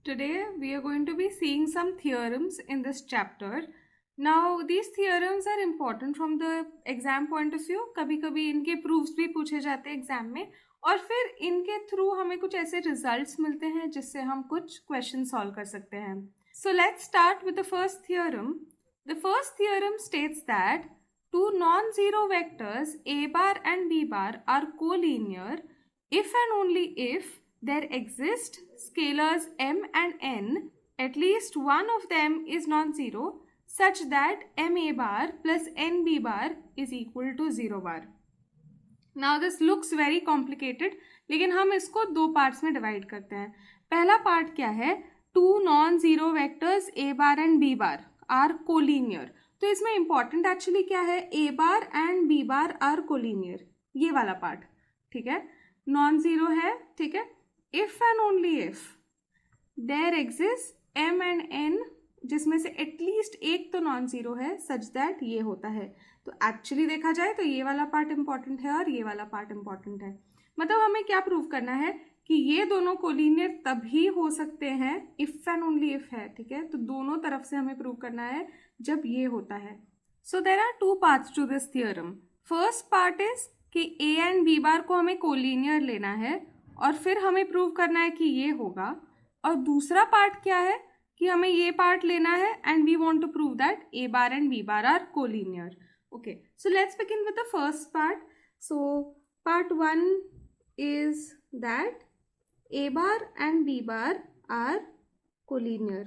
Today we are going to be seeing some theorems in this chapter. Now these theorems are important from the exam point of view. कभी कभी इनके proofs भी पूछे जाते हैं exam में और फिर इनके थ्रू हमें कुछ ऐसे रिजल्ट्स मिलते हैं जिससे हम कुछ क्वेश्चन सॉल्व कर सकते हैं. So let's start with the first theorem. The first theorem states that two non-zero vectors a bar and b bar are collinear if and only if there exist scalars m and n, at least one of them is non-zero such that m a bar plus n b bar is equal to 0 bar. Now this looks very complicated, लेकिन हम इसको दो parts में divide करते हैं. पहला part क्या है? Two non zero vectors a bar and b bar are collinear. तो इसमें इंपॉर्टेंट एक्चुअली क्या है? a bar and b bar are collinear, ये वाला पार्ट. ठीक है, नॉन जीरो है. ठीक है, if and only if there exists m and n जिसमें से एटलीस्ट एक तो नॉन जीरो है सच दैट ये होता है. तो एक्चुअली देखा जाए तो ये वाला पार्ट इंपॉर्टेंट है और ये वाला पार्ट इंपॉर्टेंट है. मतलब हमें क्या प्रूव करना है कि ये दोनों कोलिनियर तभी हो सकते हैं इफ एंड ओनली इफ है. ठीक है, तो दोनों तरफ से हमें प्रूव करना है जब ये होता है. So there are two parts to this theorem. First part is कि ए एंड बी बार को हमें कोलिनियर लेना है और फिर हमें प्रूव करना है कि ये होगा. और दूसरा पार्ट क्या है कि हमें ये पार्ट लेना है and we want to prove that A bar and B bar are collinear. Okay, so let's begin with the first part. So part one is that A bar and B bar are collinear.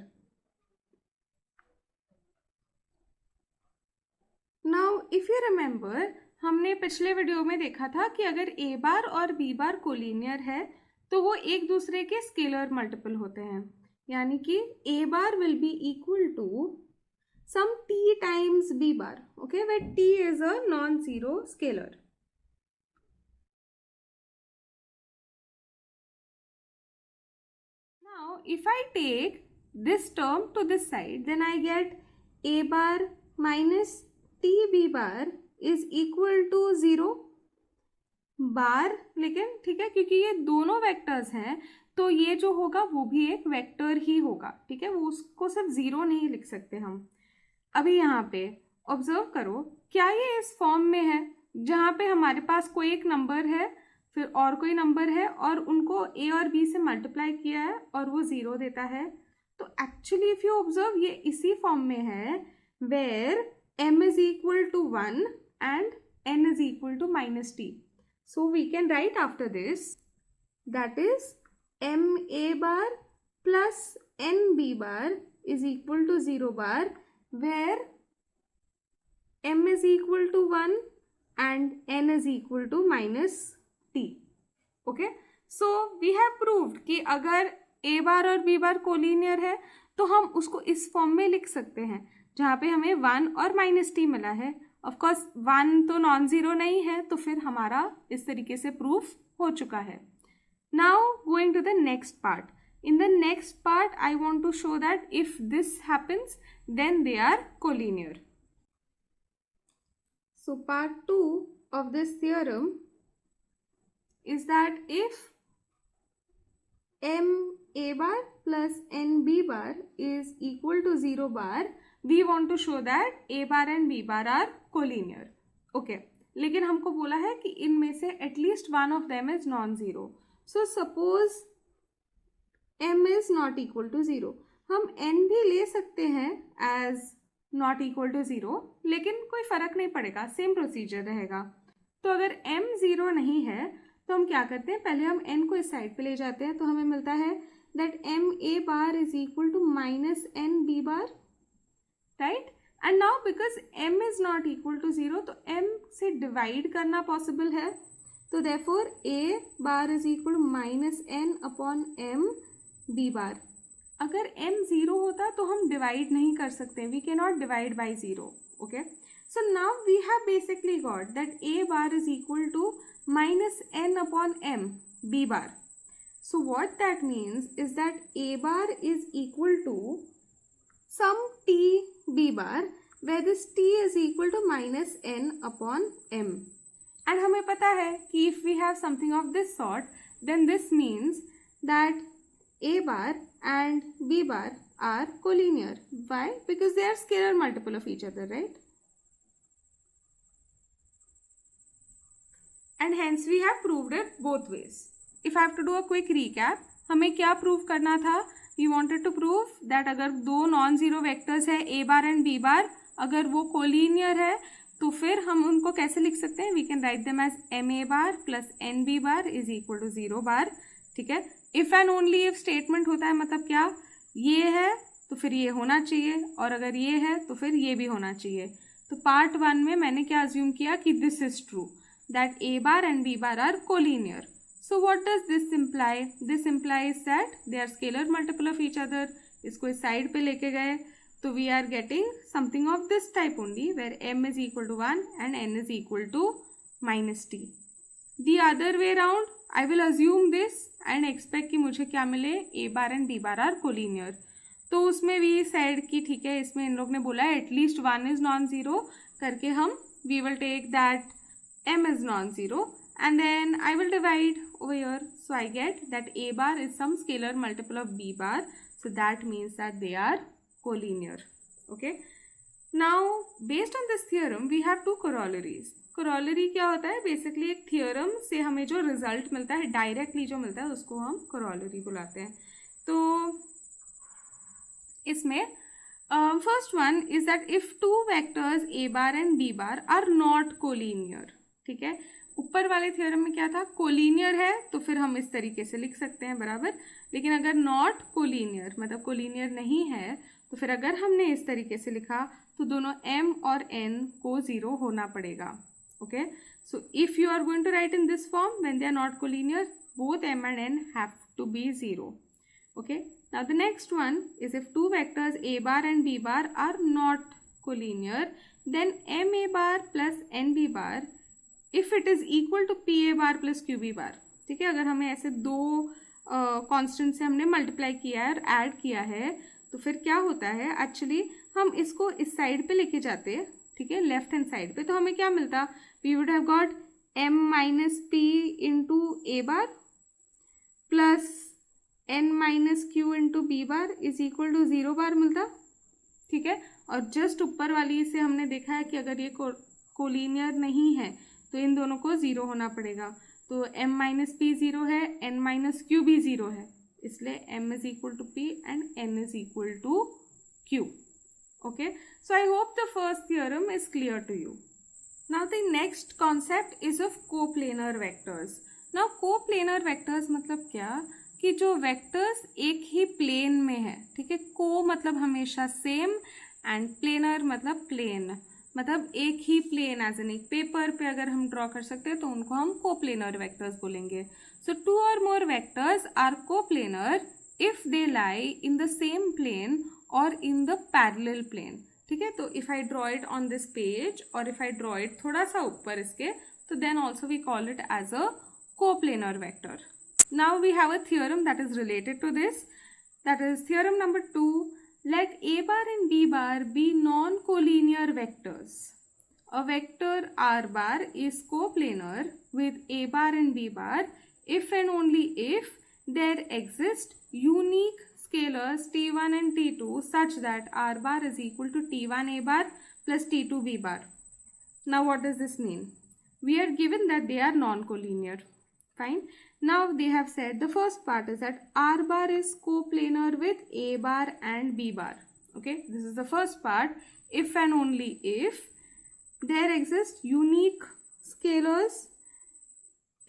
Now if you remember, हमने पिछले video में देखा था कि अगर ए बार और B bar collinear है तो वो एक दूसरे के स्केलर मल्टीपल होते हैं. यानी कि A bar will be equal to some T times B bar. Okay, where T is a non zero scalar. Now if I take this term to this side, then I get a bar minus t b bar is equal to 0 बार. लेकिन ठीक है, क्योंकि ये दोनों vectors हैं तो ये जो होगा वो भी एक वेक्टर ही होगा. ठीक है, वो उसको सिर्फ जीरो नहीं लिख सकते हम. अभी यहाँ पे ऑब्जर्व करो, क्या ये इस फॉर्म में है जहाँ पे हमारे पास कोई एक नंबर है फिर और कोई नंबर है और उनको ए और बी से मल्टीप्लाई किया है और वो जीरो देता है. तो एक्चुअली इफ यू ऑब्जर्व ये इसी फॉर्म में है where m is equal to 1 and n is equal to minus T. So we can write after this that is m a bar plus n b bar is equal to 0 bar where m is equal to 1 and n is equal to minus t. Okay, so we have proved कि अगर a बार और b बार collinear है तो हम उसको इस form में लिख सकते हैं जहाँ पे हमें 1 और माइनस टी मिला है. ऑफकोर्स 1 तो नॉन जीरो नहीं है तो फिर हमारा इस तरीके से प्रूफ हो चुका है. Now going to the next part. In the next part I want to show that if this happens then they are collinear. So part 2 of this theorem is that if m a bar plus n b bar is equal to 0 bar, we want to show that a bar and b bar are collinear. Okay, लेकिन हमको बोला है कि इनमें से at least one of them is non-zero. So suppose m is not equal to 0. हम n भी ले सकते हैं as not equal to 0, लेकिन कोई फ़र्क नहीं पड़ेगा, सेम प्रोसीजर रहेगा. तो अगर m 0 नहीं है तो हम क्या करते हैं, पहले हम n को इस साइड पे ले जाते हैं. तो हमें मिलता है that m a bar is equal to minus n b bar, right? And now because m is not equal to 0 तो m से डिवाइड करना पॉसिबल है. तो therefore a bar is equal to minus n upon m b bar. अगर m 0 होता तो हम divide नहीं कर सकते, we cannot divide by 0. Okay, so now we have basically got that a bar is equal to minus n upon m b bar. So what that means is that a bar is equal to some t b bar where this t is equal to minus n upon m. And हमें पता है कि if we have something of this sort then this means that A bar and B bar are collinear. Why? Because they are scalar multiple of each other, right? And hence we have proved it both ways. If I have to do a quick recap, हमें क्या prove करना था? We wanted to prove that अगर दो non zero vectors है A bar and B बार, अगर वो collinear है तो फिर हम उनको कैसे लिख सकते हैं? We can write them as MA bar plus NB bar is equal to 0 bar. ठीक है. If and only if statement होता है, मतलब क्या? ये है तो फिर ये होना चाहिए, और अगर ये है तो फिर ये भी होना चाहिए. तो पार्ट 1 में मैंने क्या अज्यूम किया कि this is true, that A bar and B bar are collinear. So what does this imply? This implies that they are scalar multiple of each other. इसको इस साइड पे लेके गए तो we are getting something of this type only, where m is equal to 1 and n is equal to minus t. The other way around, I will assume this and expect कि मुझे क्या मिले? A bar and B bar are collinear. तो उसमें we said कि ठीक है, इसमें इन लोग ने बोला है at least one is non-zero करके हम we will take that m is non-zero and then I will divide over here. So I get that A bar is some scalar multiple of B bar. So that means that they are collinear. Okay. Now based on this theorem we have two corollaries. Corollary क्या होता है? Basically एक theorem से हमें जो result मिलता है, directly जो मिलता है, उसको हम corollary बुलाते हैं. तो इसमें first one is that if two vectors A bar and B bar are not collinear. ठीक है. ऊपर वाले थ्योरम में क्या था? कोलिनियर है तो फिर हम इस तरीके से लिख सकते हैं बराबर. लेकिन अगर नॉट कोलिनियर, मतलब कोलिनियर नहीं है, तो फिर अगर हमने इस तरीके से लिखा तो दोनों m और n को 0 होना पड़ेगा. Okay. So if you are going to write in this form when they are not collinear, both m and n have to be 0. Okay. Now the next one is if two vectors a bar and b bar are not collinear, then ma bar plus nb bar if it is equal to P A bar plus Q B bar. ठीक है. अगर हमें ऐसे दो constant से हमने multiply किया है और ऐड किया है तो फिर क्या होता है? एक्चुअली हम इसको इस साइड पे लेके जाते हैं. ठीक है, लेफ्ट हैंड साइड पे, तो हमें क्या मिलता? We would have got m minus P into A bar plus n minus Q into B bar is equal to 0 bar मिलता. ठीक है. और जस्ट ऊपर वाली से हमने देखा है कि अगर ये कोलिनियर नहीं है तो इन दोनों को 0 होना पड़ेगा. तो m माइनस पी 0 है, n माइनस क्यू भी 0 है, इसलिए m is equal to p and n is equal to q. Okay. So I hope the first theorem is clear to you. Now the next concept is of coplanar vectors. Now coplanar vectors मतलब क्या? कि जो vectors एक ही plane में है. ठीक है. को मतलब हमेशा सेम एंड प्लेनर मतलब प्लेन, मतलब एक ही प्लेन एज एन एक पेपर पे अगर हम ड्रॉ कर सकते हैं तो उनको हम कोप्लेनर वेक्टर्स बोलेंगे. So two or more vectors are coplanar if they lie in the same plane or in the parallel plane. ठीक है. तो if I draw it on this page or if I draw it थोड़ा सा ऊपर इसके, तो then also we call it as a coplanar vector. Now we have a theorem that is related to this, that is theorem number 2. Let A bar and B bar be non-collinear vectors. A vector R bar is coplanar with A bar and B bar if and only if there exist unique scalars T1 and T2 such that R bar is equal to T1 A bar plus T2 B bar. Now what does this mean? We are given that they are non-collinear. Fine. Now they have said the first part is that R bar is coplanar with A bar and B bar. Okay, this is the first part. If and only if there exist unique scalars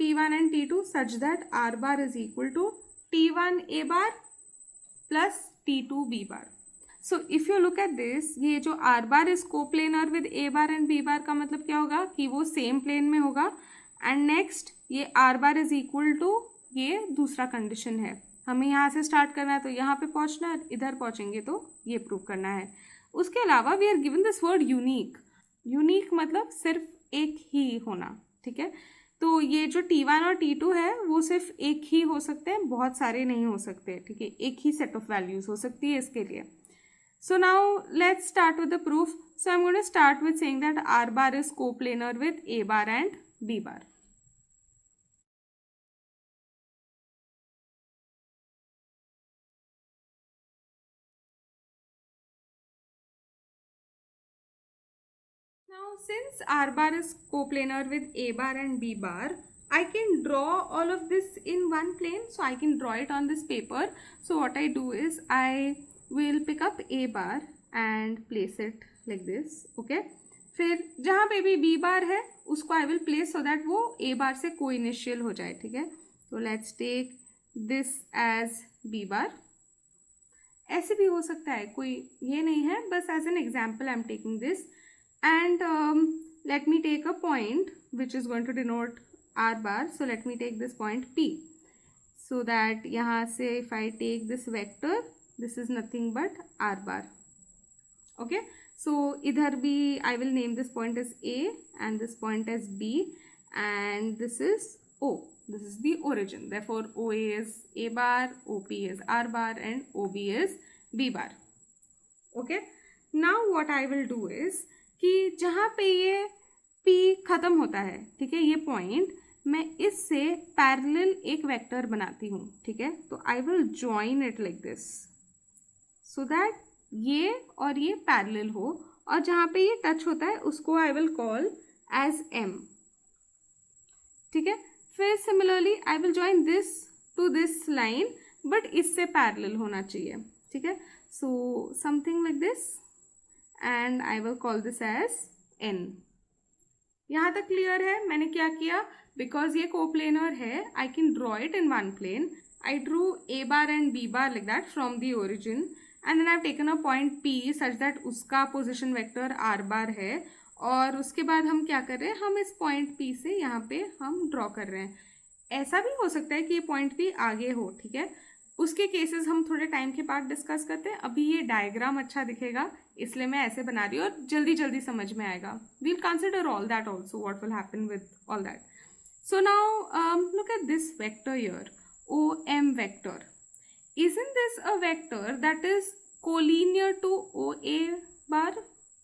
T1 and T2 such that R bar is equal to T1 A bar plus T2 B bar. So if you look at this, ये जो R bar is coplanar with A bar and B bar का मतलब क्या होगा? कि वो same plane में होगा. एंड नेक्स्ट ये R bar is equal to, ये दूसरा कंडीशन है. हमें यहाँ से स्टार्ट करना है तो यहाँ पे पहुँचना है, इधर पहुँचेंगे तो ये प्रूव करना है. उसके अलावा we are given this word unique. Unique मतलब सिर्फ एक ही होना. ठीक है. तो ये जो T1 और T2 है वो सिर्फ एक ही हो सकते हैं, बहुत सारे नहीं हो सकते. ठीक है. एक ही सेट ऑफ वैल्यूज हो सकती है इसके लिए. So now let's start with the proof. So I am going to start with saying that R bar is coplanar with A bar and B bar. Now, since R bar is coplanar with A bar and B bar, I can draw all of this in one plane. So I can draw it on this paper. So what I do is I will pick up A bar and place it like this. Okay. फिर जहाँ पे भी B bar है उसको I will place so that वो A bar से co-initial हो जाए. ठीक है. तो let's take this as B bar. ऐसे भी हो सकता है, कोई ये नहीं है, बस as an example I am taking this. And let me take a point which is going to denote R bar. So let me take this point P. So that यहाँ से if I take this vector, this is nothing but R bar. Okay. So इधर भी I will name this point as A and this point as B and this is O. This is the origin. Therefore OA is A bar, OP is R bar and OB is B bar. Okay. Now what I will do is कि जहाँ पे ये P खत्म होता है, ठीक है, ये पॉइंट मैं इससे पैरेलल एक वेक्टर बनाती हूँ. ठीक है. तो आई will join it like this so that ये और ये पैरेलल हो और जहाँ पे ये टच होता है उसको I will call as M. ठीक है. फिर similarly I will join this to this line but इससे पैरेलल होना चाहिए. ठीक है. So something like this and I will call this as N. यहाँ तक क्लियर है. मैंने क्या किया, बिकॉज ये कोप्लेनर है I can draw it in one plane. I drew A bar and B bar like that from the origin and then I've taken a point P such that उसका position vector R bar है और उसके बाद हम क्या कर रहे हैं, हम इस पॉइंट P से यहाँ पे हम ड्रॉ कर रहे हैं. ऐसा भी हो सकता है कि ये पॉइंट P आगे हो. ठीक है. उसके केसेस हम थोड़े टाइम के बाद डिस्कस करते हैं. अभी ये डायग्राम अच्छा दिखेगा इसलिए मैं ऐसे बना रही हूँ और जल्दी जल्दी समझ में आएगा. We'll consider all that also what will happen with all that. So now look at this vector here, OM vector. Isn't this a vector that is collinear to OA bar,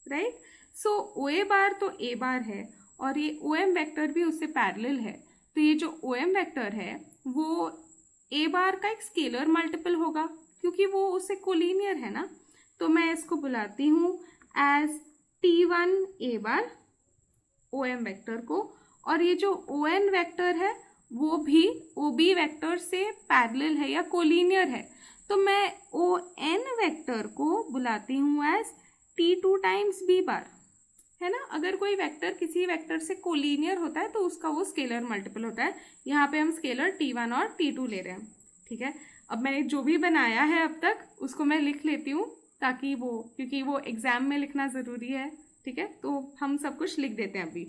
right? So OA bar तो A bar है और ये OM vector भी उससे parallel है. तो ये जो OM वेक्टर है वो A बार का एक स्केलर मल्टीपल होगा क्योंकि वो उससे कोलिनियर है ना. तो मैं इसको बुलाती हूँ as T1 A bar OM vector को और ये जो ON वेक्टर है वो भी OB वेक्टर से पैरेलल है या कोलिनियर है. तो मैं ON वेक्टर को बुलाती हूँ as T2 times B bar, है ना. अगर कोई वेक्टर किसी वेक्टर से कोलिनियर होता है तो उसका वो स्केलर मल्टीपल होता है. यहाँ पे हम स्केलर T1 और T2 ले रहे हैं. ठीक है. अब मैंने जो भी बनाया है अब तक उसको मैं लिख लेती हूँ ताकि वो, क्योंकि वो एग्जाम में लिखना ज़रूरी है. ठीक है. तो हम सब कुछ लिख देते हैं अभी.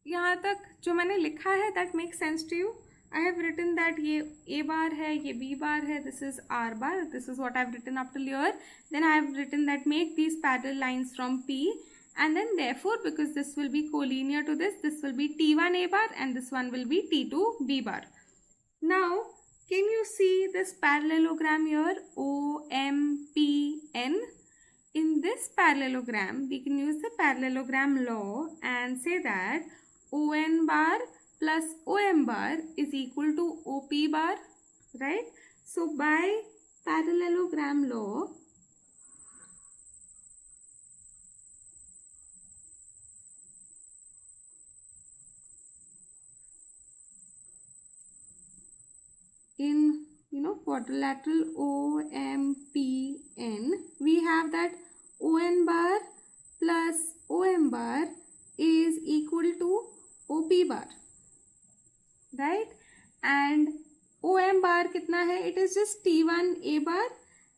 यहाँ तक जो मैंने लिखा है that make sense to you. I have written that ये A बार है, ये B बार है, this is R bar, this is what I have written up till here. Then I have written that make these parallel lines from P and then therefore because this will be collinear to this will be T1 A bar and this one will be T2 B bar. Now can you see this parallelogram here, OMPN? In this parallelogram we can use the parallelogram law and say that ON bar plus OM bar is equal to OP bar, right? So by parallelogram law, in quadrilateral OMPN we have that ON bar plus OM bar is equal to OP bar, right? And OM bar कितना है? It is just T1 A bar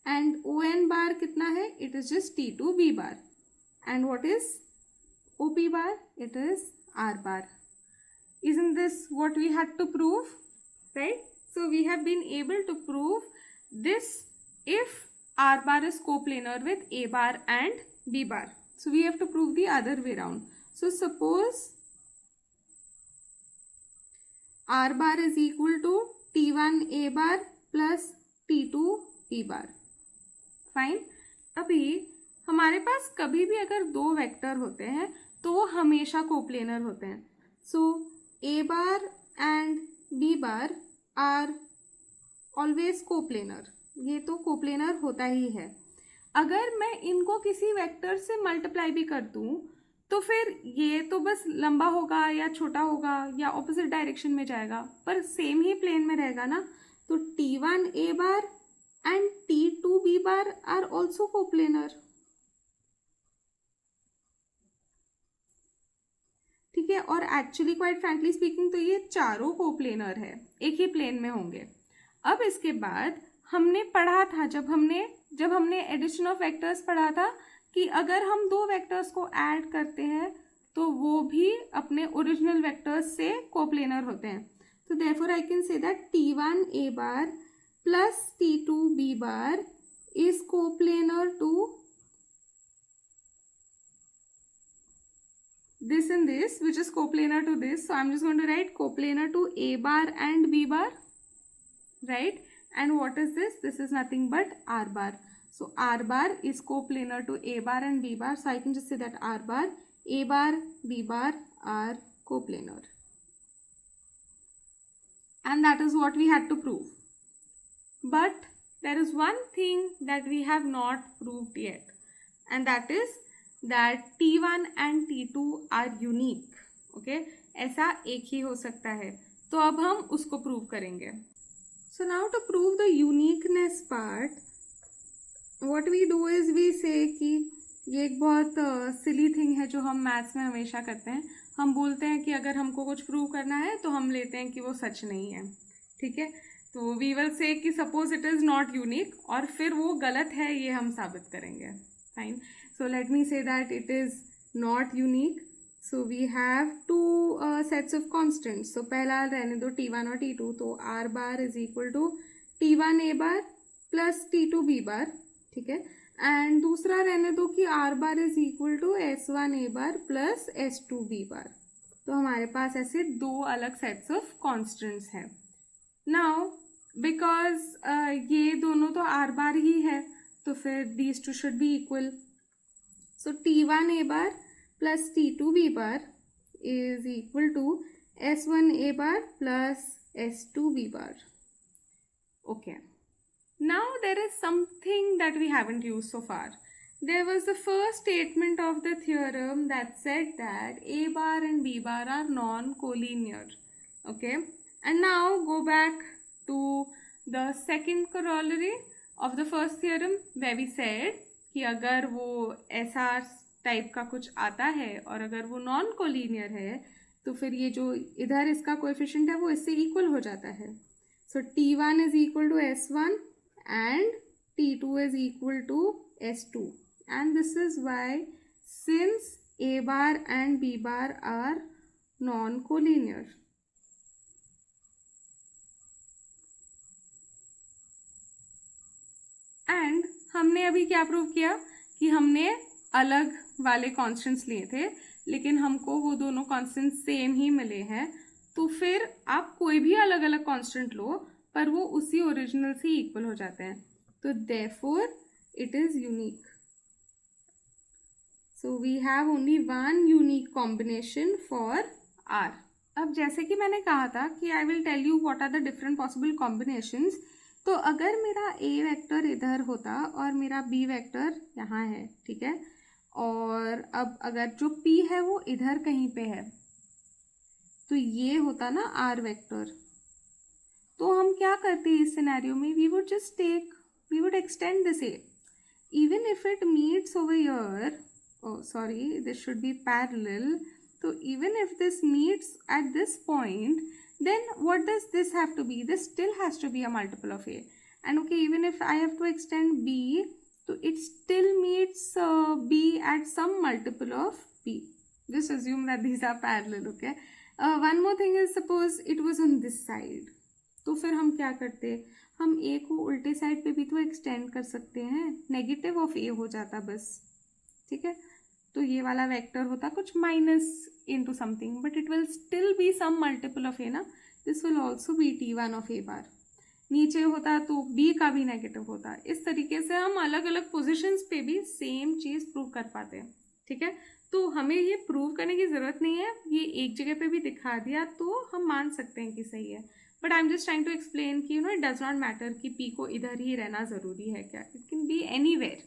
and ON bar कितना है? It is just T2 B bar. And what is OP bar? It is R bar. Isn't this what we had to prove, right? So we have been able to prove this if R bar is coplanar with A bar and B bar. So we have to prove the other way around. So suppose R bar is equal to T1 A bar plus T2 B bar. Fine. अभी हमारे पास कभी भी अगर दो vector होते हैं तो वो हमेशा कोप्लेनर होते हैं। So A bar and B bar are always coplanar, ये तो कोप्लेनर होता ही है। अगर मैं इनको किसी वेक्टर से मल्टीप्लाई भी कर दूं तो फिर ये तो बस लंबा होगा या छोटा होगा या ऑपोजिट डायरेक्शन में जाएगा, पर सेम ही प्लेन में रहेगा ना। तो T1 A bar and T2 B bar are also coplanar. ठीक है, और एक्चुअली क्वाइट फ्रैंकली स्पीकिंग तो ये चारों कोप्लेनर है, एक ही प्लेन में होंगे। अब इसके बाद हमने पढ़ा था, जब हमने एडिशन ऑफ वेक्टर्स पढ़ा था कि अगर हम दो वेक्टर्स को ऐड करते हैं तो वो भी अपने ओरिजिनल वेक्टर्स से कोप्लेनर होते हैं। तो therefore I can say that T1 A bar plus T2 B bar is coplanar to this and this, which is coplanar to this. So I'm just going to write coplanar to A bar and B bar, right? And what is this? This is nothing but R bar. So R bar is coplanar to A bar and B bar. So I can just say that R bar, A bar, B bar are coplanar. And that is what we had to prove. But there is one thing that we have not proved yet, and that is that T1 and T2 are unique. Okay, ऐसा एक ही हो सकता है, तो अब हम उसको prove करेंगे। So now to prove the uniqueness part, what we do is we say कि ये एक बहुत सिली थिंग है जो हम मैथ्स में हमेशा करते हैं। हम बोलते हैं कि अगर हमको कुछ प्रूव करना है तो हम लेते हैं कि वो सच नहीं है। ठीक है, तो वी विल से कि suppose it is not unique, और फिर वो गलत है ये हम साबित करेंगे। Fine. So let me say that it is not unique. So we have two sets of constants. So पहला रहने दो T1 और T2, तो R bar is equal to T1 A bar plus T2 B bar, ठीक है। And दूसरा रहने दो कि R bar is equal to S1 A bar plus S2 B bar। तो हमारे पास ऐसे दो अलग सेट्स ऑफ कॉन्स्टेंट्स हैं। नाउ बिकॉज ये दोनों तो R bar ही है, तो फिर these two should be equal. So T1 A bar plus T2 B bar is equal to S1 A bar plus S2 B bar. Okay. Now there is something that we haven't used so far. There was the first statement of the theorem that said that A bar and B bar are non-collinear. Okay. And now go back to the second corollary of the first theorem where we said कि अगर वो ऐसा type का कुछ आता है और अगर वो नॉन कोलिनियर है तो फिर ये जो इधर इसका कोएफिशिएंट है वो इससे इक्वल हो जाता है। So T1 is equal to S1 and T2 is equal to S2, and this is why since A bar and B bar are non collinear. And हमने अभी क्या प्रूव किया कि हमने अलग वाले कांस्टेंट्स लिए थे, लेकिन हमको वो दोनों कांस्टेंट्स सेम ही मिले हैं। तो फिर आप कोई भी अलग अलग कांस्टेंट लो पर वो उसी ओरिजिनल से इक्वल हो जाते हैं, तो therefore it is unique. So we have only one unique combination for R. अब जैसे कि मैंने कहा था कि I will tell you what are the different possible combinations. तो अगर मेरा A वेक्टर इधर होता और मेरा B वेक्टर यहाँ है, ठीक है, और अब अगर जो P है वो इधर कहीं पे है, तो ये होता ना R वेक्टर। तो हम क्या करते हैं इस सिनेरियो में, we would extend this A even if it meets over here. Oh sorry, this should be parallel. So even if this meets at this point, then what does this have to be? This still has to be a multiple of A. And okay, even if I have to extend B, so it still meets B at some multiple of B. Just assume that these are parallel, okay? One more thing is, suppose it was on this side. तो फिर हम क्या करते, हम A को उल्टे side पे भी तो एक्सटेंड कर सकते हैं, नेगेटिव ऑफ A हो जाता बस, ठीक है। तो ये वाला वेक्टर होता कुछ minus into something, but it will still be some multiple of A ना। This will also be T1 of A bar. नीचे होता तो B का भी नेगेटिव होता। इस तरीके से हम अलग अलग पोजिशंस पे भी सेम चीज़ प्रूव कर पाते हैं, ठीक है। तो हमें ये प्रूव करने की ज़रूरत नहीं है, ये एक जगह पे भी दिखा दिया तो हम मान सकते हैं कि सही है। But I am just trying to explain कि इट डज नॉट मैटर कि P को इधर ही रहना ज़रूरी है क्या, it can be anywhere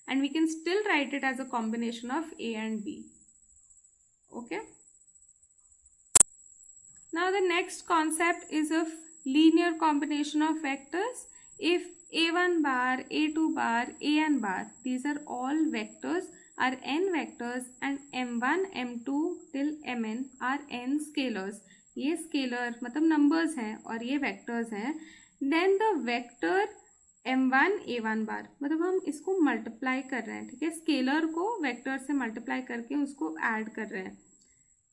and we can still write it as a combination of A and B। Okay, now the next concept is of linear combination of vectors. If A1 bar, A2 bar, AN bar, these are all vectors, are n vectors and M1, M2 till Mn are n scalars. ये scalar मतलब numbers हैं और ये vectors हैं. Then the vector M1 A1 bar मतलब हम इसको multiply कर रहे हैं, ठीक है, scalar को vector से multiply करके उसको add कर रहे हैं,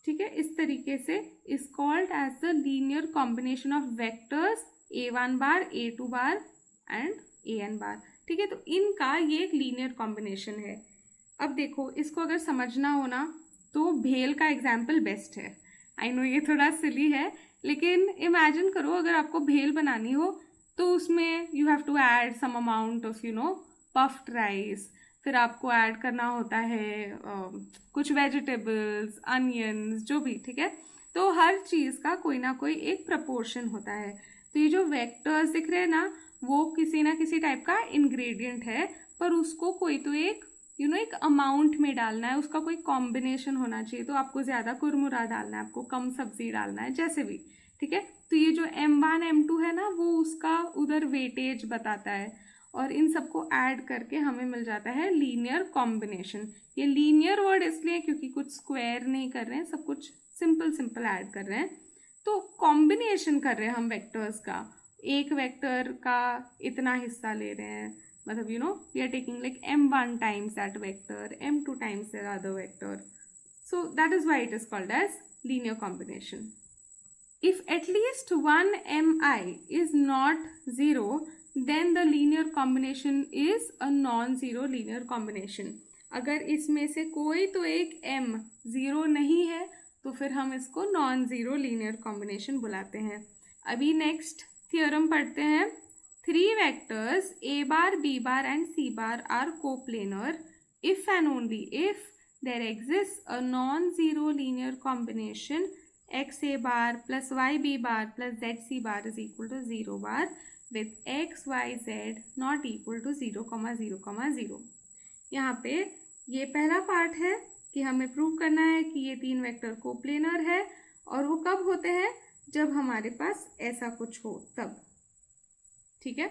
ठीक है। इस तरीके से is called as the linear combination of vectors A1 bar, A2 bar and AN bar, ठीक है। तो इनका ये एक लीनियर कॉम्बिनेशन है। अब देखो, इसको अगर समझना हो ना तो भेल का एग्जाम्पल बेस्ट है। आई नो ये थोड़ा सिली है, लेकिन इमेजिन करो अगर आपको भेल बनानी हो तो उसमें you have to add some amount of puffed rice, फिर आपको ऐड करना होता है कुछ वेजिटेबल्स, अनियंस, जो भी, ठीक है। तो हर चीज़ का कोई ना कोई एक प्रपोर्शन होता है। तो ये जो वेक्टर्स दिख रहे हैं ना, वो किसी ना किसी टाइप का इंग्रेडिएंट है, पर उसको कोई तो एक एक अमाउंट में डालना है, उसका कोई कॉम्बिनेशन होना चाहिए। तो आपको ज़्यादा कुरमुरा डालना है, आपको कम सब्जी डालना है, जैसे भी, ठीक है। तो ये जो M1 M2 है ना, वो उसका उधर वेटेज बताता है और इन सबको ऐड करके हमें मिल जाता है लीनियर कॉम्बिनेशन। ये लीनियर वर्ड इसलिए क्योंकि कुछ स्क्वायर नहीं कर रहे हैं, सब कुछ सिंपल सिंपल ऐड कर रहे हैं। तो कॉम्बिनेशन कर रहे हैं हम वेक्टर्स का, एक वेक्टर का इतना हिस्सा ले रहे हैं, मतलब we are taking like M1 times that vector, M2 times that other vector, so that is why it is called as linear combination. If at least one mi is not 0, then the linear combination is a non-zero linear combination. अगर इसमें से कोई तो एक m 0 नहीं है तो फिर हम इसको नॉन ज़ीरो लीनियर कॉम्बिनेशन बुलाते हैं। अभी नेक्स्ट थियोरम पढ़ते हैं। 3 vectors a bar, b bar and c bar are coplanar if and only if there exists a non-zero linear combination xa bar plus yb bar plus zc bar is equal to 0 bar with x, y, z not equal to 0, 0, 0। यहाँ पे ये पहला part है कि हमें prove करना है कि ये 3 वेक्टर कोप्लेनर है, और वो कब होते हैं, जब हमारे पास ऐसा कुछ हो तब, ठीक है।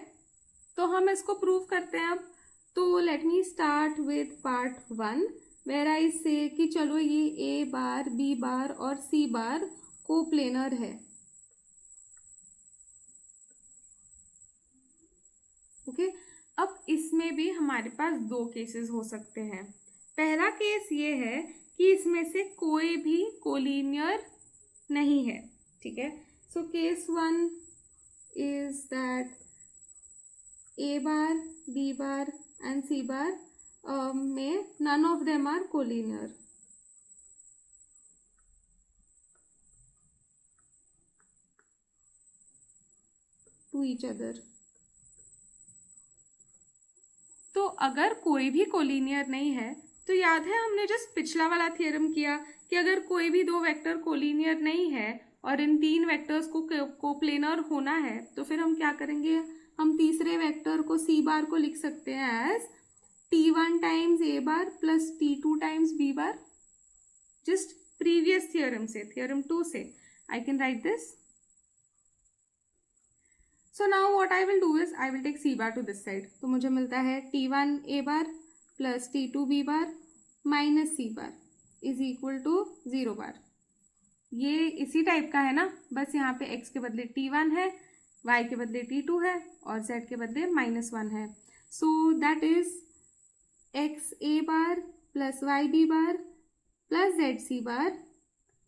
तो हम इसको प्रूव करते हैं अब। तो let me start with part 1 where I say कि चलो ये ए बार, बी बार और सी बार कोप्लेनर है, ओके। अब इसमें भी हमारे पास 2 केसेस हो सकते हैं। पहला केस ये है कि इसमें से कोई भी कोलिनियर नहीं है, ठीक है। So case 1 is that A bar, B bar and C bar में none of them are collinear. To each other. तो अगर कोई भी कोलिनियर नहीं है तो याद है हमने जस्ट पिछला वाला थियरम किया कि अगर कोई भी 2 वेक्टर कोलिनियर नहीं है और इन 3 वेक्टर्स को कोप्लेनर होना है तो फिर हम क्या करेंगे, हम तीसरे वेक्टर को सी बार को लिख सकते हैं as T1 times A bar plus T2 times B bar. Just previous theorem से, थियरम 2 से I can write this. So now what I will do is I will take C bar to this side. तो मुझे मिलता है T1 A bar plus T2 B bar minus C bar is equal to 0 bar. ये इसी type का है ना, बस यहाँ पे x के बदले T1 है, y के बदले T2 है और z के बदले -1 है। So that is x a bar plus y b bar plus z c bar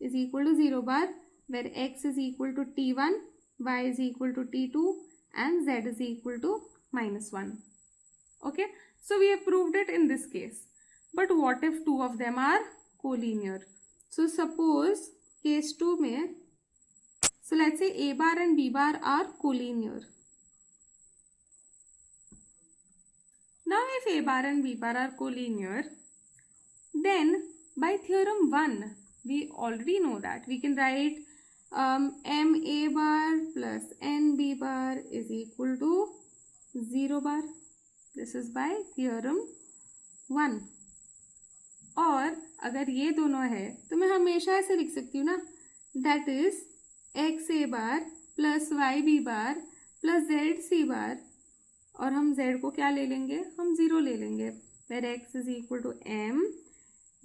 is equal to 0 bar, where x is equal to T1, y is equal to T2 and z is equal to -1. Okay, so we have proved it in this case. But what if 2 of them are collinear? So suppose case 2 में So let's say A bar and B bar are collinear. Now if A bar and B bar are collinear, then by theorem 1 we already know that we can write M A bar plus N B bar is equal to 0 bar. This is by theorem 1. और अगर ये दोनों है तो मैं हमेशा ऐसे लिख सकती हूँ ना, that is X A bar plus Y B bar plus Z C bar, और हम z को क्या ले लेंगे, हम 0 ले लेंगे, where x is equal to m,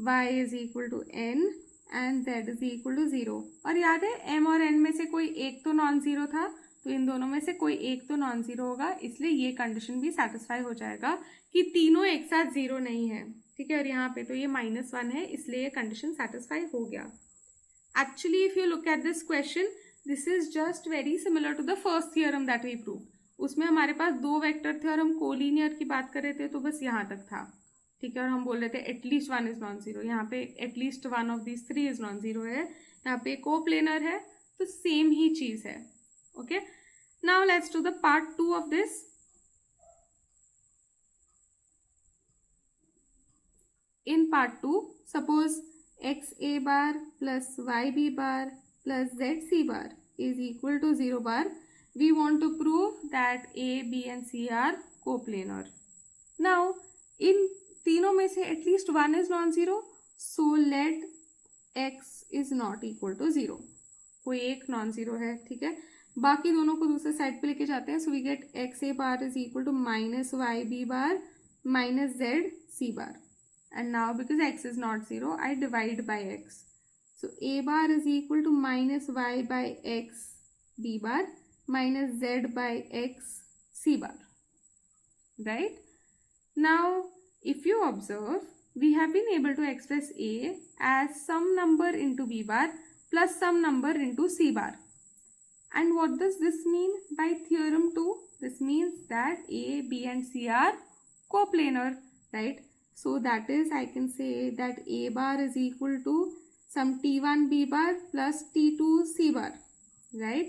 y is equal to n and z is equal to 0. और याद है m और n में से कोई एक तो नॉन ज़ीरो था, तो इन दोनों में से कोई एक तो नॉन ज़ीरो होगा, इसलिए ये कंडीशन भी सेटिस्फाई हो जाएगा कि तीनों एक साथ ज़ीरो नहीं है. ठीक है, और यहाँ पे तो ये -1 है, इसलिए ये कंडीशन सेटिस्फाई हो गया. Actually if you look at this question, this is just very similar to the first theorem that we prove. उसमें हमारे पास दो वेक्टर थे और हम कोलिनियर की बात कर रहे थे, तो बस यहाँ तक था. ठीक है, और हम बोल रहे थे at least one is non zero. यहाँ पे at least one of this three is non zero है, यहाँ पे कोप्लेनर है, तो सेम ही चीज है. Okay, now let's do the part 2 of this. In part 2, suppose x a bar plus y b bar plus z c bar is equal to 0 bar. We want to prove that a, b and c are coplanar. Now, in तीनों में से at least one is non-zero, so let x is not equal to 0. कोई एक non-zero है, ठीक है. बाकी दोनों को दूसरे साइड पे लेके जाते हैं, so we get x a bar is equal to minus y b bar minus z c bar. And now because x is not 0, I divide by x. So a bar is equal to minus y by x b bar minus z by x c bar. Right? Now, if you observe, we have been able to express a as some number into b bar plus some number into c bar. And what does this mean by theorem 2? This means that a, b and c are coplanar, right? So that is, I can say that a bar is equal to some t1 b bar plus t2 c bar, right?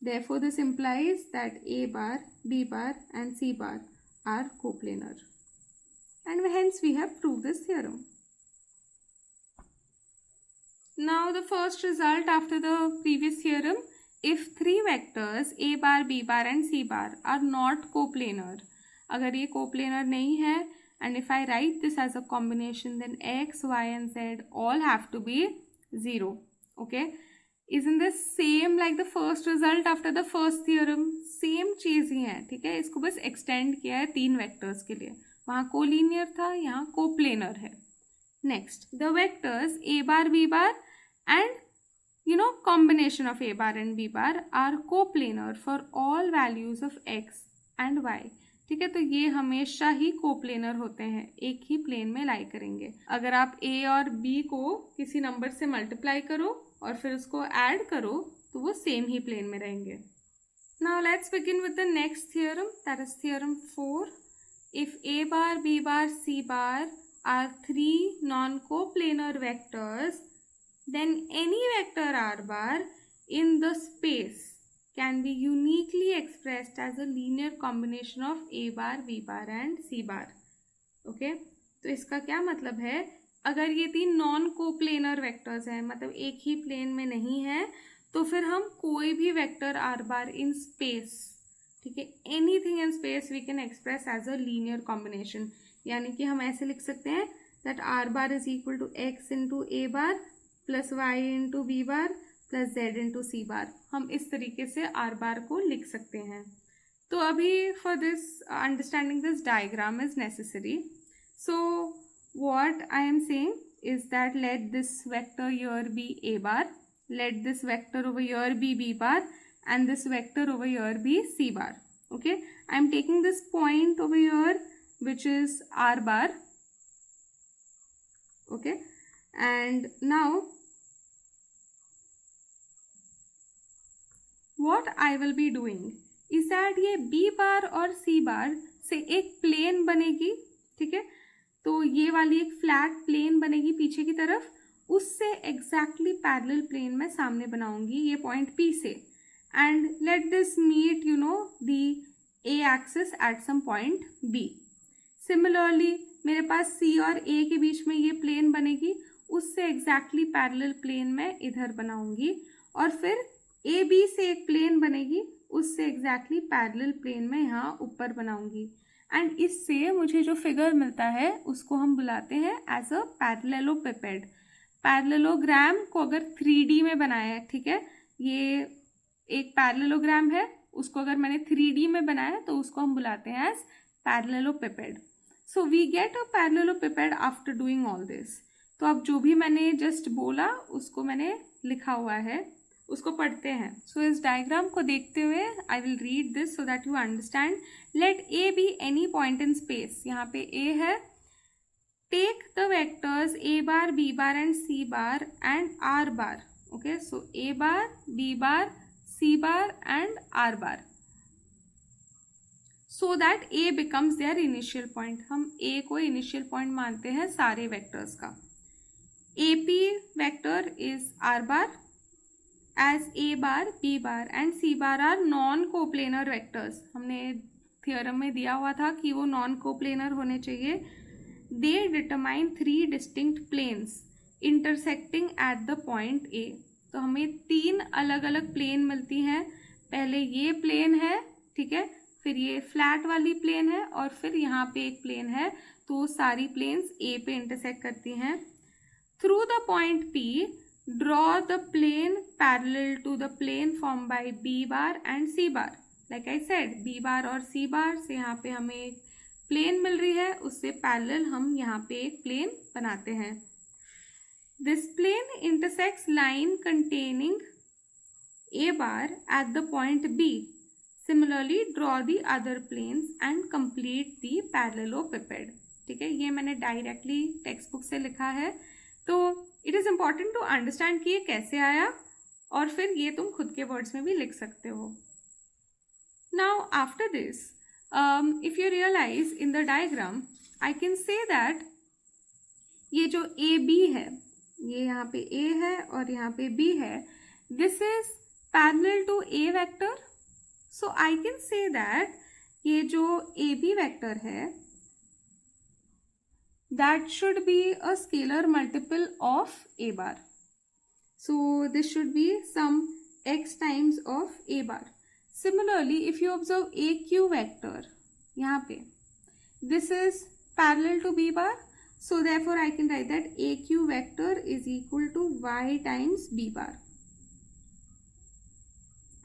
Therefore, this implies that a bar, b bar and c bar are coplanar. And hence we have proved this theorem. Now the first result after the previous theorem, if three vectors a bar, b bar and c bar are not coplanar, अगर ये coplanar नहीं है, and if I write this as a combination, then x, y and z all have to be 0. Okay, isn't this same like the first result after the first theorem? Same चीज ही है, ठीक है. इसको बस extend किया है तीन vectors के लिए. वहाँ कोलिनियर था, यहाँ कोप्लेनर है. Next, the vectors a bar, b bar and combination of a bar and b bar are coplanar for all values of x and y. ठीक है, तो ये हमेशा ही कोप्लेनर होते हैं, एक ही प्लेन में लाई करेंगे. अगर आप a और b को किसी नंबर से मल्टीप्लाई करो और फिर उसको ऐड करो तो वो सेम ही प्लेन में रहेंगे. Now let's begin with the next theorem, that is theorem 4. If a bar, b bar, c bar are three non-coplanar vectors, then any vector r bar in the space can be uniquely expressed as a linear combination of a bar, b bar and c bar. Okay? तो इसका क्या मतलब है, अगर ये तीन non coplanar vectors हैं, मतलब एक ही प्लेन में नहीं है, तो फिर हम कोई भी vector R bar in space, ठीक है, anything in space we can express as a linear combination. यानी कि हम ऐसे लिख सकते हैं that R bar is equal to X into A bar plus Y into B bar plus Z into C bar. हम इस तरीके से आर बार को लिख सकते हैं. तो अभी for this understanding this diagram is necessary. So what I am saying is that let this vector here be a bar, let this vector over here be b bar and this vector over here be c bar. Okay, I am taking this point over here which is r bar. Okay, and now what I will be doing is that ये b bar और c bar से एक plane बनेगी. ठीक है, तो ये वाली एक फ्लैट प्लेन बनेगी पीछे की तरफ, उससे एग्जैक्टली पैरेलल प्लेन में सामने बनाऊंगी ये पॉइंट P से, and let this meet the A axis at some point B. Similarly मेरे पास C और A के बीच में ये प्लेन बनेगी, उससे एग्जैक्टली पैरेलल प्लेन में इधर बनाऊंगी, और फिर AB से एक प्लेन बनेगी, उससे एग्जैक्टली पैरेलल प्लेन में यहाँ ऊपर बनाऊंगी, एंड इससे मुझे जो फिगर मिलता है उसको हम बुलाते हैं एज अ पैरेललोपिपेड. पैरेललोग्राम को अगर 3D में बनाया है, ठीक है, ये एक पैरेललोग्राम है, उसको अगर मैंने 3D में बनाया तो उसको हम बुलाते हैं as parallelepiped. So we get a parallelepiped after doing all this. तो अब जो भी मैंने जस्ट बोला उसको मैंने लिखा हुआ है, उसको पढ़ते हैं. सो इस डायग्राम को देखते हुए I will read this so that you understand. Let A be any point in space. यहाँ पे ए है. Take the vectors a bar, b bar and c bar and r bar. Okay, so a bar, b bar, c bar and r bar, so that A becomes their initial point. हम A को initial point मानते हैं सारे vectors का. AP vector is R bar, as A bar, B bar and C bar are non-coplanar vectors. हमने theorem में दिया हुआ था कि वो नॉन कोप्लेनर होने चाहिए. They determine 3 distinct planes intersecting at the point A. तो हमें 3 अलग अलग प्लेन मिलती हैं. पहले ये प्लेन है, ठीक है, फिर ये फ्लैट वाली प्लेन है, और फिर यहाँ पे एक प्लेन है. तो सारी प्लेन्स A पे इंटरसेक्ट करती हैं. Through the point P, draw the plane parallel to the plane formed by B bar and C bar. Like I said, B bar और C bar से यहाँ पे हमें एक प्लेन मिल रही है, उससे पैरेलल हम यहाँ पे एक प्लेन बनाते हैं. This plane intersects line containing A bar at the point B. Similarly, draw the other planes and complete the parallelepiped. ठीक है, ये मैंने डायरेक्टली टेक्स्ट बुक से लिखा है. तो it is important to understand कि ये कैसे आया, और फिर ये तुम खुद के वर्ड्स में भी लिख सकते हो. Now after this, if you realize in the diagram, I can say that ये जो ए बी है, ये यहाँ पे ए है और यहाँ पे बी है, this is parallel to a vector. So I can say that ये जो ए बी वेक्टर है, that should be a scalar multiple of A bar. So this should be some x times of A bar. Similarly, if you observe AQ vector, यहाँ पे, this is parallel to B bar. So therefore I can write that AQ vector is equal to y times B bar.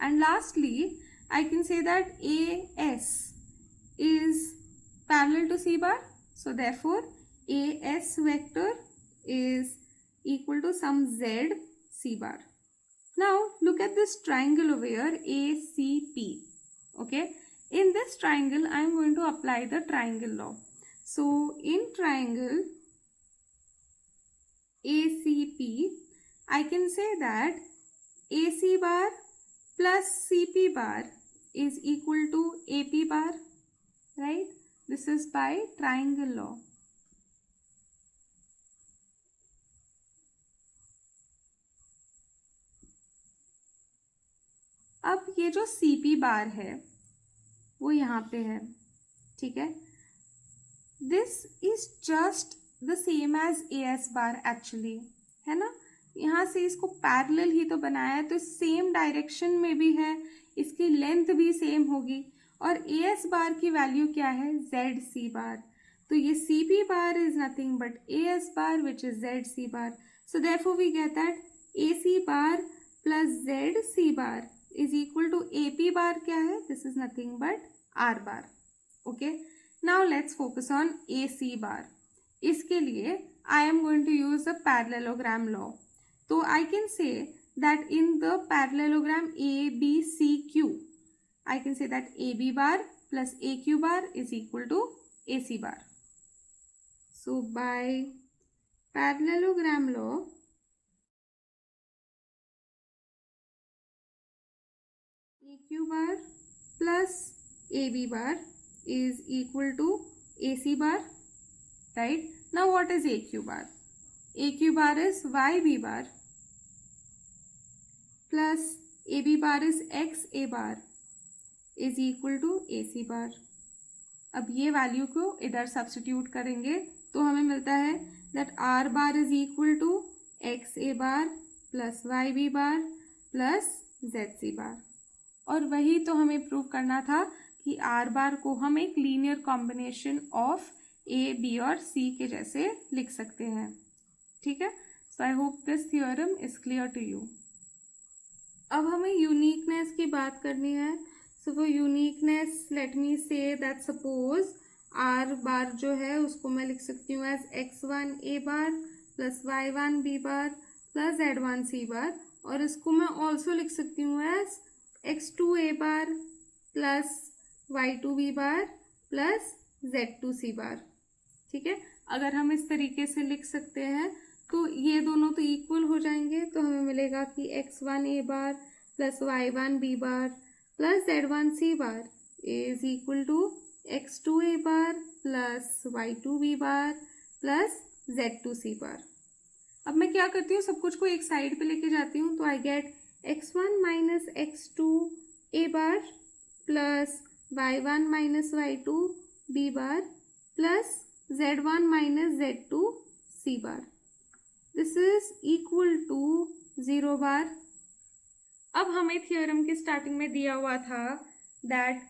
And lastly, I can say that AS is parallel to C bar. So therefore AS vector is equal to some Z C bar. Now look at this triangle over here, ACP. Okay, in this triangle I am going to apply the triangle law. So in triangle ACP, I can say that AC bar plus CP bar is equal to AP bar, right? This is by triangle law. अब ये जो CP बार है वो यहाँ पे है, ठीक है. This is just the same as AS bar actually, है ना. यहाँ से इसको पैरेलल ही तो बनाया है, तो सेम डायरेक्शन में भी है, इसकी लेंथ भी सेम होगी. और AS बार की वैल्यू क्या है, ZC बार. तो ये CP bar is nothing but AS bar which is ZC bar. So therefore we get that AC bar plus ZC bar is equal to AP bar क्या है, this is nothing but R bar. Okay, now let's focus on AC bar. इसके लिए I am going to use the parallelogram law. तो I can say that in the parallelogram ABCQ, I can say that AB bar plus AQ bar is equal to AC bar. So by parallelogram law, AQ bar plus AB bar is equal to AC bar, right? Now what is AQ bar? A Q bar is Y B bar plus A B bar is X A bar is equal to A C bar. अब ये value को इधर substitute करेंगे तो हमें मिलता है that R bar is equal to X A bar plus Y B bar plus Z C bar. और वही तो हमें प्रूव करना था कि आर बार को हम एक linear combination of A B और सी के जैसे लिख सकते हैं। ठीक है, so I hope this theorem is clear to you. अब हमें यूनिकनेस की बात करनी है। So for uniqueness let me say that suppose are बार जो है उसको मैं लिख सकती हूँ एज x1 ए bar plus y1 B bar plus z1 सी बार, और इसको मैं ऑल्सो लिख सकती हूँ एज x2 ए bar plus y2 B bar plus z2 सी बार। ठीक है, अगर हम इस तरीके से लिख सकते हैं तो ये दोनों तो इक्वल हो जाएंगे, तो हमें मिलेगा कि x1 A bar plus y1 B bar plus z1 C bar is equal to x2 A bar plus y2 B bar plus z2 C bar. अब मैं क्या करती हूँ, सब कुछ को एक साइड पे लेके जाती हूँ, तो I get x1 minus x2 A bar plus y1 minus y2 B bar plus z1 minus z2 C bar. This is equal to 0 bar. अब हमें थियोरम के स्टार्टिंग में दिया हुआ था that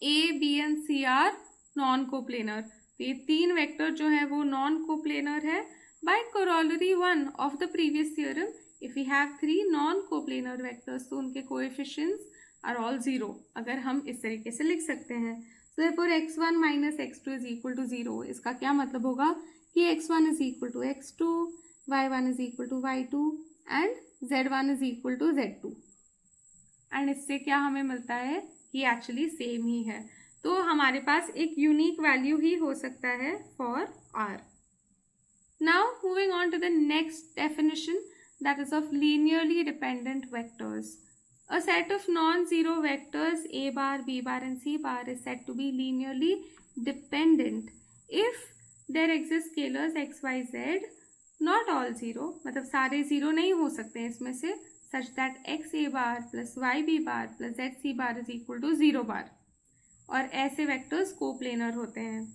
a b and c are non coplanar. तो ये तीन वेक्टर जो है वो नॉन कोप्लेनर है। By corollary one of the previous theorem, if we have three non coplanar vectors तो उनके कोएफिशिएंट्स आर ऑल 0। अगर हम इस तरीके से लिख सकते हैं, so therefore x1 minus x2 is equal to 0। इसका क्या मतलब होगा कि x1 is equal to x2, y1 is equal to y2 and z1 is equal to z2। And इससे क्या हमें मिलता है कि एक्चुअली सेम ही है, तो हमारे पास एक यूनिक वैल्यू ही हो सकता है for r। Now moving on to the next definition, that is of linearly dependent vectors. A set of non-zero vectors a bar, b bar and c bar is said to be linearly dependent if there exist scalars x, y, z, not all zero, मतलब सारे zero नहीं हो सकते हैं इसमें से, such that x a bar plus y b bar plus z c bar is equal to 0 bar, और ऐसे वेक्टर्स कोप्लेनर होते हैं।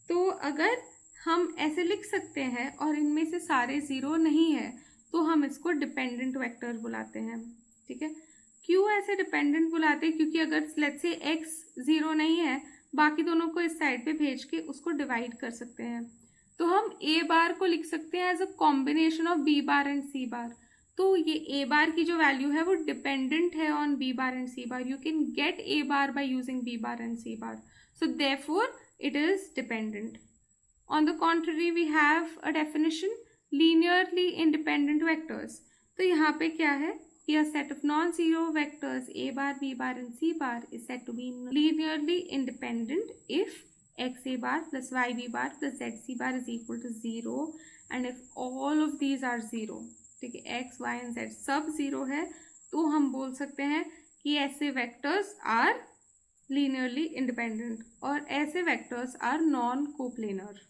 तो अगर हम ऐसे लिख सकते हैं और इनमें से सारे जीरो नहीं है तो हम इसको डिपेंडेंट वेक्टर बुलाते हैं। ठीक है, क्यों ऐसे डिपेंडेंट बुलाते हैं, क्योंकि अगर लेट्स से x 0 नहीं है, बाकी दोनों को इस साइड पे भेज के उसको डिवाइड कर सकते हैं। तो हम a बार को लिख सकते हैं as a combination of b bar and c bar. तो ये a बार की जो वैल्यू है वो डिपेंडेंट है on b bar and c bar. You can get a bar by using b bar and c bar, so therefore it is dependent. On the contrary we have a definition linearly independent vectors. तो यहाँ पे क्या है कि a set of non-zero vectors a bar, b bar and c bar is said to be linearly independent if x a bar plus y b bar plus z c bar is equal to 0 and if all of these are 0। ठीक है, x, y and z सब 0 है तो हम बोल सकते हैं कि ऐसे वेक्टर्स आर linearly independent और ऐसे वेक्टर्स आर नॉन कोप्लेनर।